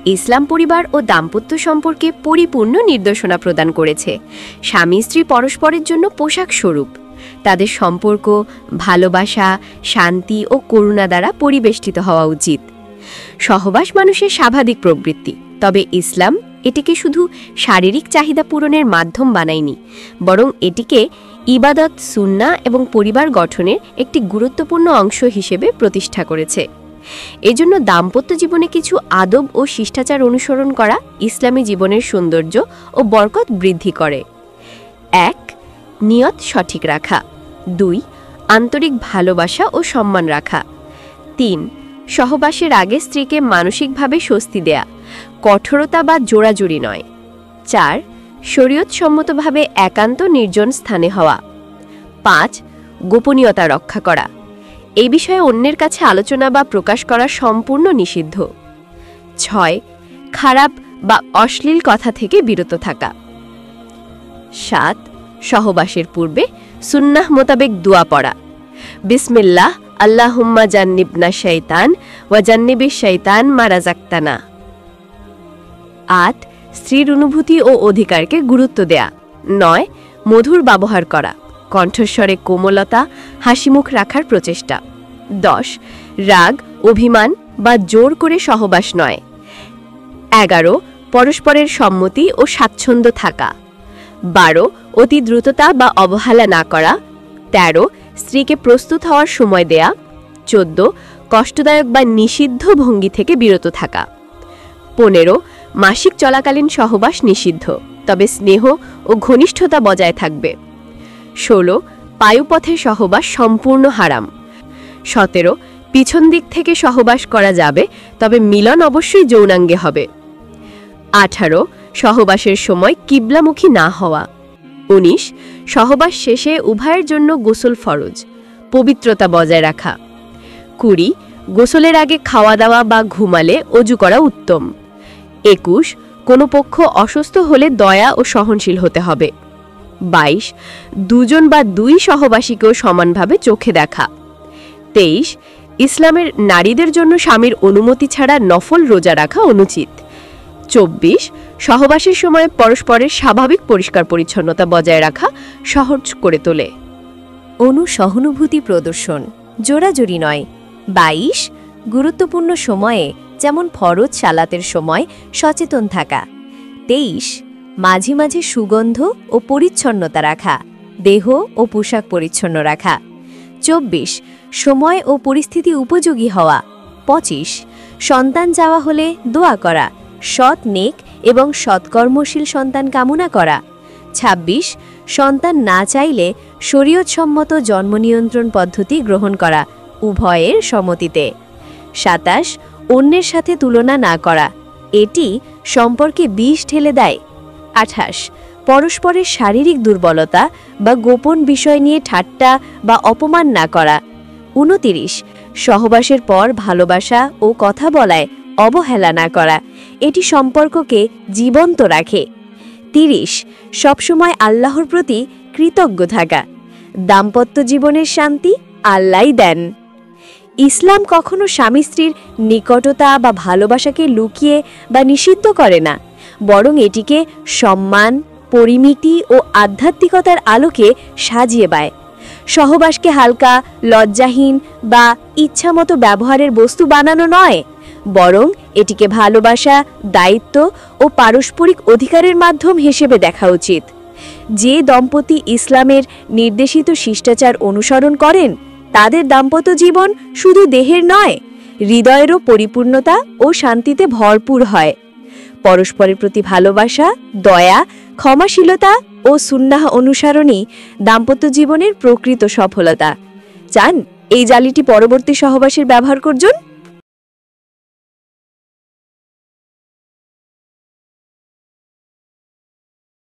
ইসলাম পরিবার ও দাম্পত্য সম্পর্কে পরিপূর্ণ নির্দেশনা প্রদান করেছে। স্বামী স্ত্রী পরস্পরের জন্য পোশাক স্বরূপ। তাদের সম্পর্ক ভালোবাসা, শান্তি ও করুণা দ্বারা পরিবেষ্টিত হওয়া উচিত। সহবাস মানুষের স্বাভাবিক প্রবৃত্তি, তবে ইসলাম এটিকে শুধু শারীরিক চাহিদা পূরণের মাধ্যম বানায়নি, বরং এটিকে ইবাদত, সুন্নাহ এবং পরিবার গঠনের একটি গুরুত্বপূর্ণ অংশ হিসেবে প্রতিষ্ঠা করেছে। এজন্য দাম্পত্য জীবনে কিছু আদব ও শিষ্টাচার অনুসরণ করা ইসলামী জীবনের সৌন্দর্য ও বরকত বৃদ্ধি করে। ১. নিয়ত সঠিক রাখা। ২. আন্তরিক ভালোবাসা ও সম্মান রাখা। ৩. সহবাসের আগে স্ত্রীকে মানসিকভাবে স্বস্তি দেয়া, কঠোরতা বা জোড়াজুড়ি নয়। ৪. শরীয়তসম্মতভাবে একান্ত নির্জন স্থানে হওয়া। ৫. গোপনীয়তা রক্ষা করা। এই বিষয়ে অন্যের কাছে আলোচনা বা প্রকাশ করা সম্পূর্ণ নিষিদ্ধ। ৬. খারাপ বা অশ্লীল কথা থেকে বিরত থাকা। ৭. সহবাসের পূর্বে সুন্নাহ মোতাবেক দোয়া পড়া। বিসমিল্লাহ আল্লাহুম্মা জান্নিবনা শাইতান ওয়া জান্নিবিশ শাইতান মা রাযাকতানা। ৮. স্ত্রীর অনুভূতি ও অধিকারকে গুরুত্ব দেয়া। ৯. মধুর ব্যবহার করা, কণ্ঠস্বরে কোমলতা, হাসিমুখ রাখার প্রচেষ্টা। ১০. রাগ, অভিমান বা জোর করে সহবাস নয়। ১১. পরস্পরের সম্মতি ও স্বাচ্ছন্দ্য থাকা। ১২. অতি দ্রুততা বা অবহেলা না করা। ১৩. স্ত্রীকে প্রস্তুত হওয়ার সময় দেয়া। ১৪. কষ্টদায়ক বা নিষিদ্ধ ভঙ্গি থেকে বিরত থাকা। ১৫. মাসিক চলাকালীন সহবাস নিষিদ্ধ, তবে স্নেহ ও ঘনিষ্ঠতা বজায় থাকবে। ১৬. পায়ুপথে সহবাস সম্পূর্ণ হারাম। ১৭. পিছন দিক থেকে সহবাস করা যাবে, তবে মিলন অবশ্যই যৌনাঙ্গে হবে। ১৮. সহবাসের সময় কিবলামুখী না হওয়া। ১৯. সহবাস শেষে উভয়ের জন্য গোসল ফরজ, পবিত্রতা বজায় রাখা। ২০. গোসলের আগে খাওয়া দাওয়া বা ঘুমালে অজু করা উত্তম। ২১. কোনো পক্ষ অসুস্থ হলে দয়া ও সহনশীল হতে হবে। ২২. দুজন বা দুই সহবাসীকেও সমানভাবে চোখে দেখা। ২৩. ইসলামের নারীদের জন্য স্বামীর অনুমতি ছাড়া নফল রোজা রাখা অনুচিত। ২৪. সহবাসের সময় পরস্পরের স্বাভাবিক পরিষ্কার পরিচ্ছন্নতা বজায় রাখা সহজ করে তোলে। অনুসহানুভূতি প্রদর্শন, জোড়াজুড়ি নয়। ২২. গুরুত্বপূর্ণ সময়ে যেমন ফরজ সালাতের সময় সচেতন থাকা। ২৩. মাঝে মাঝে সুগন্ধ ও পরিচ্ছন্নতা রাখা, দেহ ও পোশাক পরিচ্ছন্ন রাখা। ২৪. সময় ও পরিস্থিতি উপযোগী হওয়া। ২৫. সন্তান চাওয়া হলে দোয়া করা, সৎ, নেক এবং সৎকর্মশীল সন্তান কামনা করা। ২৬. সন্তান না চাইলে শরীয়তসম্মত জন্ম নিয়ন্ত্রণ পদ্ধতি গ্রহণ করা, উভয়ের সম্মতিতে। ২৭. অন্যের সাথে তুলনা না করা, এটি সম্পর্কে বিষ ঢেলে দেয়। ২৮. পরস্পরের শারীরিক দুর্বলতা বা গোপন বিষয় নিয়ে ঠাট্টা বা অপমান না করা। ২৯. সহবাসের পর ভালোবাসা ও কথা বলায় অবহেলা না করা, এটি সম্পর্ককে জীবন্ত রাখে। ৩০. সবসময় আল্লাহর প্রতি কৃতজ্ঞ থাকা, দাম্পত্য জীবনের শান্তি আল্লাহই দেন। ইসলাম কখনো স্বামী স্ত্রীর নিকটতা বা ভালোবাসাকে লুকিয়ে বা নিষিদ্ধ করে না, বরং এটিকে সম্মান, পরিমিতি ও আধ্যাত্মিকতার আলোকে সাজিয়ে দেয়। সহবাসকে হালকা, লজ্জাহীন বা ইচ্ছামতো ব্যবহারের বস্তু বানানো নয়, বরং এটিকে ভালোবাসা, দায়িত্ব ও পারস্পরিক অধিকারের মাধ্যম হিসেবে দেখা উচিত। যে দম্পতি ইসলামের নির্দেশিত শিষ্টাচার অনুসরণ করেন, তাদের দাম্পত্য জীবন শুধু দেহের নয়, হৃদয়েরও পরিপূর্ণতা ও শান্তিতে ভরপুর হয়। পরস্পরের প্রতি ভালোবাসা, দয়া, ক্ষমাশীলতা ও সুন্নাহ অনুসরণই দাম্পত্য জীবনের প্রকৃত সফলতা। চান এই জালিটি পরবর্তী সহবাসের ব্যবহার করুন?